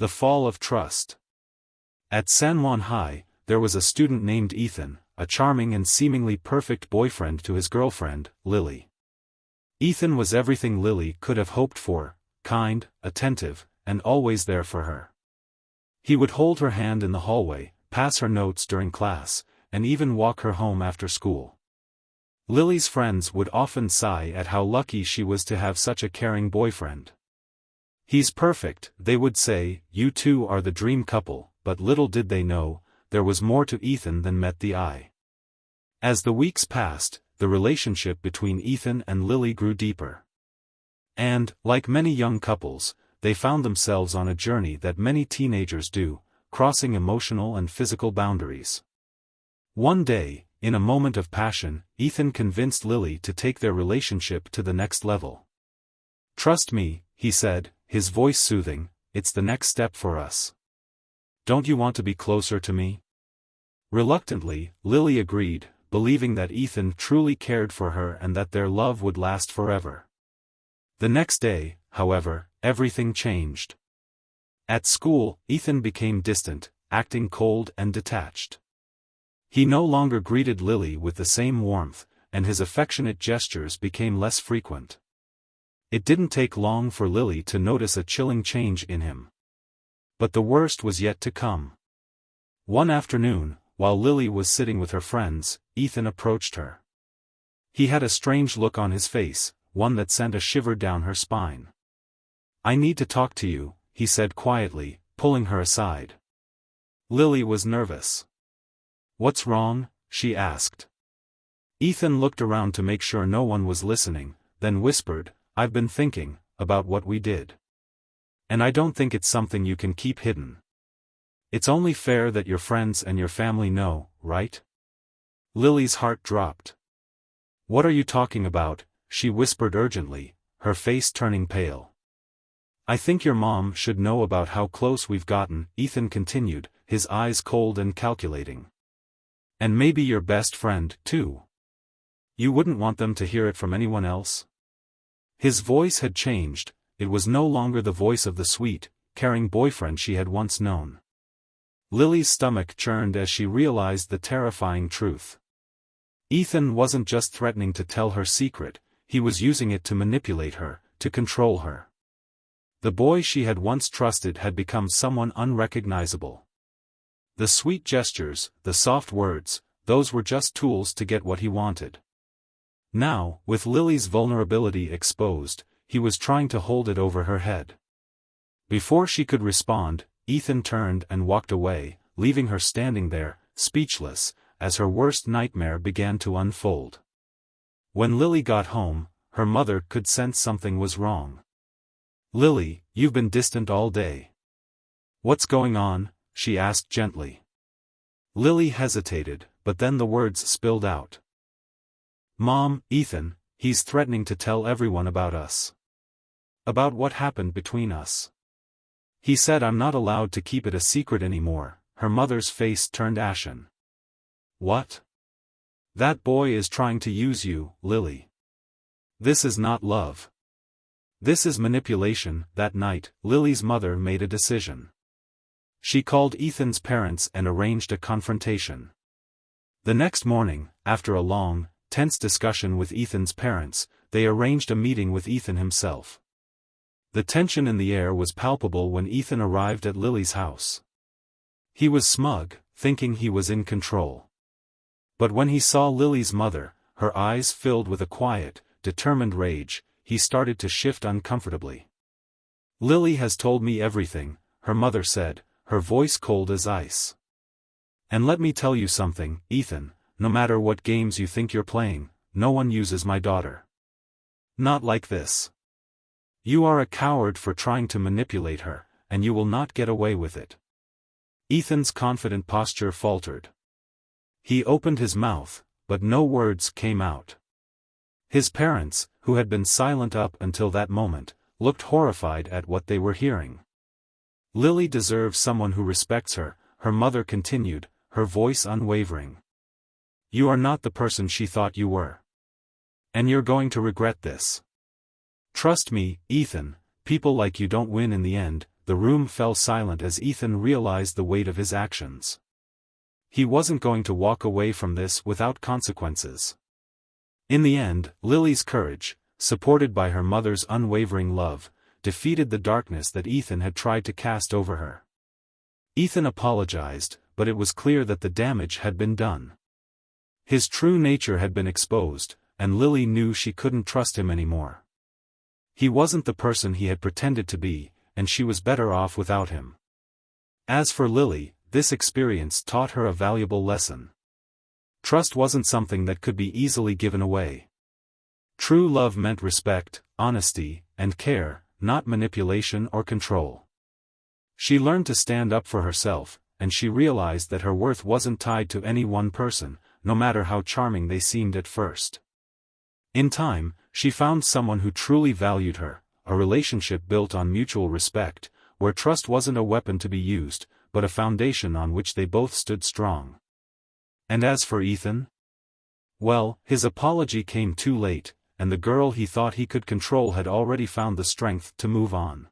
The fall of trust. At San Juan High, there was a student named Ethan, a charming and seemingly perfect boyfriend to his girlfriend, Lily. Ethan was everything Lily could have hoped for: kind, attentive, and always there for her. He would hold her hand in the hallway, pass her notes during class, and even walk her home after school. Lily's friends would often sigh at how lucky she was to have such a caring boyfriend. "He's perfect," they would say, "you two are the dream couple," but little did they know, there was more to Ethan than met the eye. As the weeks passed, the relationship between Ethan and Lily grew deeper. And, like many young couples, they found themselves on a journey that many teenagers do, crossing emotional and physical boundaries. One day, in a moment of passion, Ethan convinced Lily to take their relationship to the next level. "Trust me," he said, his voice soothing, "it's the next step for us. Don't you want to be closer to me?" Reluctantly, Lily agreed, believing that Ethan truly cared for her and that their love would last forever. The next day, however, everything changed. At school, Ethan became distant, acting cold and detached. He no longer greeted Lily with the same warmth, and his affectionate gestures became less frequent. It didn't take long for Lily to notice a chilling change in him. But the worst was yet to come. One afternoon, while Lily was sitting with her friends, Ethan approached her. He had a strange look on his face, one that sent a shiver down her spine. "I need to talk to you," he said quietly, pulling her aside. Lily was nervous. "What's wrong?" she asked. Ethan looked around to make sure no one was listening, then whispered, "I've been thinking about what we did. And I don't think it's something you can keep hidden. It's only fair that your friends and your family know, right?" Lily's heart dropped. "What are you talking about?" she whispered urgently, her face turning pale. "I think your mom should know about how close we've gotten," Ethan continued, his eyes cold and calculating. "And maybe your best friend, too. You wouldn't want them to hear it from anyone else?" His voice had changed, it was no longer the voice of the sweet, caring boyfriend she had once known. Lily's stomach churned as she realized the terrifying truth. Ethan wasn't just threatening to tell her secret, he was using it to manipulate her, to control her. The boy she had once trusted had become someone unrecognizable. The sweet gestures, the soft words, those were just tools to get what he wanted. Now, with Lily's vulnerability exposed, he was trying to hold it over her head. Before she could respond, Ethan turned and walked away, leaving her standing there, speechless, as her worst nightmare began to unfold. When Lily got home, her mother could sense something was wrong. "Lily, you've been distant all day. What's going on?" she asked gently. Lily hesitated, but then the words spilled out. "Mom, Ethan, he's threatening to tell everyone about us. About what happened between us. He said I'm not allowed to keep it a secret anymore." Her mother's face turned ashen. "What? That boy is trying to use you, Lily. This is not love. This is manipulation." That night, Lily's mother made a decision. She called Ethan's parents and arranged a confrontation. The next morning, after a long, tense discussion with Ethan's parents, they arranged a meeting with Ethan himself. The tension in the air was palpable when Ethan arrived at Lily's house. He was smug, thinking he was in control. But when he saw Lily's mother, her eyes filled with a quiet, determined rage, he started to shift uncomfortably. "Lily has told me everything," her mother said, her voice cold as ice. "And let me tell you something, Ethan, no matter what games you think you're playing, no one uses my daughter. Not like this. You are a coward for trying to manipulate her, and you will not get away with it." Ethan's confident posture faltered. He opened his mouth, but no words came out. His parents, who had been silent up until that moment, looked horrified at what they were hearing. "Lily deserves someone who respects her," her mother continued, her voice unwavering. "You are not the person she thought you were. And you're going to regret this. Trust me, Ethan, people like you don't win in the end, the room fell silent as Ethan realized the weight of his actions. He wasn't going to walk away from this without consequences. In the end, Lily's courage, supported by her mother's unwavering love, defeated the darkness that Ethan had tried to cast over her. Ethan apologized, but it was clear that the damage had been done. His true nature had been exposed, and Lily knew she couldn't trust him anymore. He wasn't the person he had pretended to be, and she was better off without him. As for Lily, this experience taught her a valuable lesson. Trust wasn't something that could be easily given away. True love meant respect, honesty, and care, not manipulation or control. She learned to stand up for herself, and she realized that her worth wasn't tied to any one person, no matter how charming they seemed at first. In time, she found someone who truly valued her, a relationship built on mutual respect, where trust wasn't a weapon to be used, but a foundation on which they both stood strong. And as for Ethan? Well, his apology came too late, and the girl he thought he could control had already found the strength to move on.